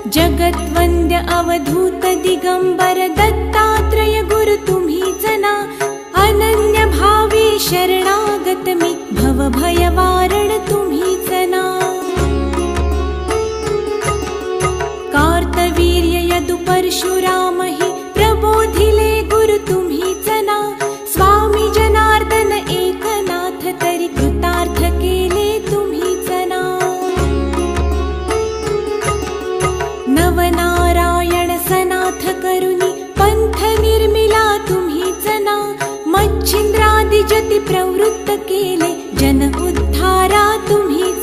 जगद्वन्द्य अवधूत दिगंबर दत्तात्रय गुरु तुम्हीच ना। अनन्य भावे शरणागत मी भव भय वारण तुम्हीच ना। कार्तवीर्य यदु परशुराम हि प्रबोधिले गुरु तुम्हीच ना। स्वामी जनार्दन एकनाथ तरी कृतार्थ केले तुम्हीच ना। नवनारायण सनाथ करुणी पंथ निर्मिला तुम्हीच ना। मच्छिंद्रादि जति प्रवृत्त केले जन उद्धारा तुम्हीच